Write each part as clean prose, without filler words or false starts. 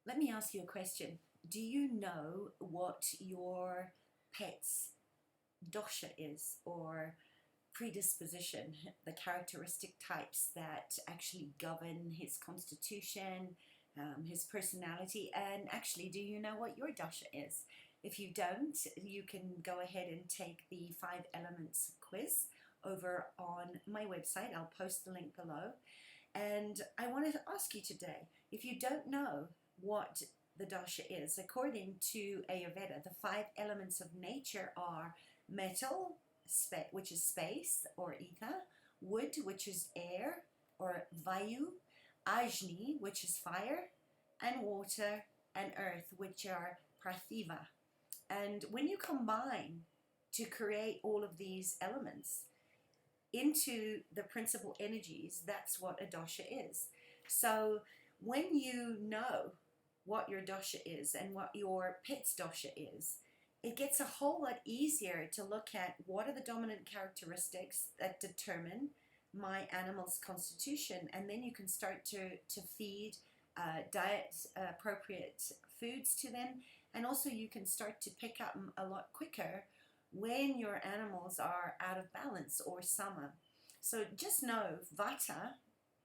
Let me ask you a question. Do you know what your pet's dosha is, or predisposition, the characteristic types that actually govern his constitution, his personality, and actually, do you know what your dosha is? If you don't, you can go ahead and take the 5 elements quiz over on my website. I'll post the link below. And I wanted to ask you today, if you don't know what the dosha is, according to Ayurveda, the 5 elements of nature are metal, which is space or ether, wood, which is air or vayu, ajni, which is fire, and water and earth, which are parthiva. And when you combine to create all of these elements into the principal energies, that's what a dosha is. So when you know what your dosha is and what your pet's dosha is, it gets a whole lot easier to look at what are the dominant characteristics that determine my animal's constitution, and then you can start to feed diet appropriate foods to them, and also you can start to pick up a lot quicker when your animals are out of balance or sama. So just know Vata,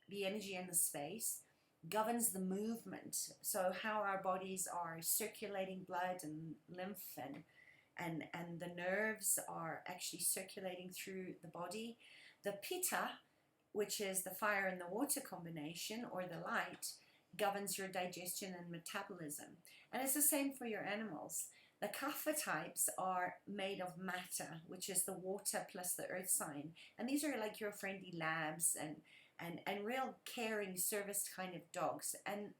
the energy and the space, governs the movement. So how our bodies are circulating blood and lymph, and the nerves are actually circulating through the body. The Pitta, which is the fire and the water combination, or the light, governs your digestion and metabolism. And it's the same for your animals. The kapha types are made of matter, which is the water plus the earth sign. And these are like your friendly labs and real caring service kind of dogs. And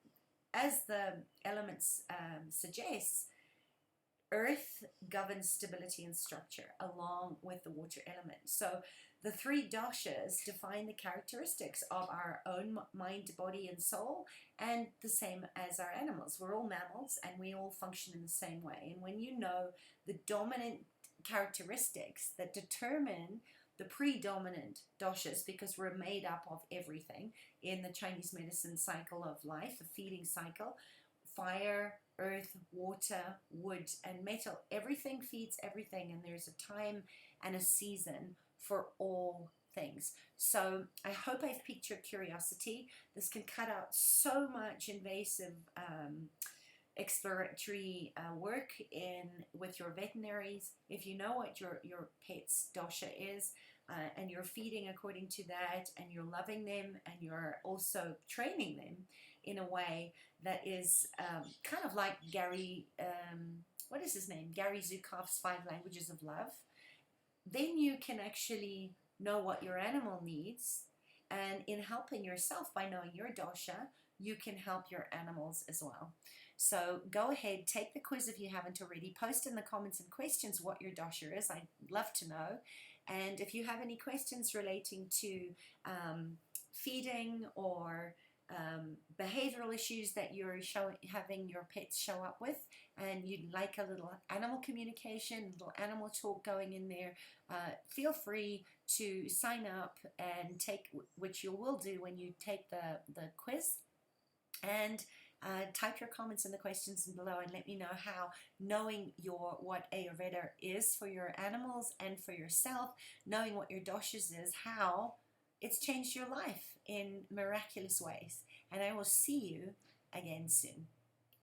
as the elements suggests, earth governs stability and structure along with the water element. So the 3 doshas define the characteristics of our own mind, body, and soul, and the same as our animals. We're all mammals and we all function in the same way. And when you know the dominant characteristics that determine the predominant doshas, because we're made up of everything in the Chinese medicine cycle of life, the feeding cycle: fire, earth, water, wood, and metal. Everything feeds everything, and there's a time and a season for all things. So I hope I've piqued your curiosity. This can cut out so much invasive exploratory work with your veterinaries. If you know what your pet's dosha is, and you're feeding according to that, and you're loving them, and you're also training them in a way that is kind of like Gary, what is his name? Gary Zukav's 5 Languages of Love. Then you can actually know what your animal needs, and in helping yourself by knowing your dosha, you can help your animals as well. So go ahead, take the quiz if you haven't already. Post in the comments and questions what your dosha is. I'd love to know. And if you have any questions relating to feeding or behavioral issues that you're having your pets show up with, and you'd like a little animal communication, a little animal talk going in there, feel free to sign up and take, which you will do when you take the quiz, and type your comments and the questions below and let me know how knowing what Ayurveda is for your animals and for yourself, knowing what your doshas is, how it's changed your life in miraculous ways. And I will see you again soon.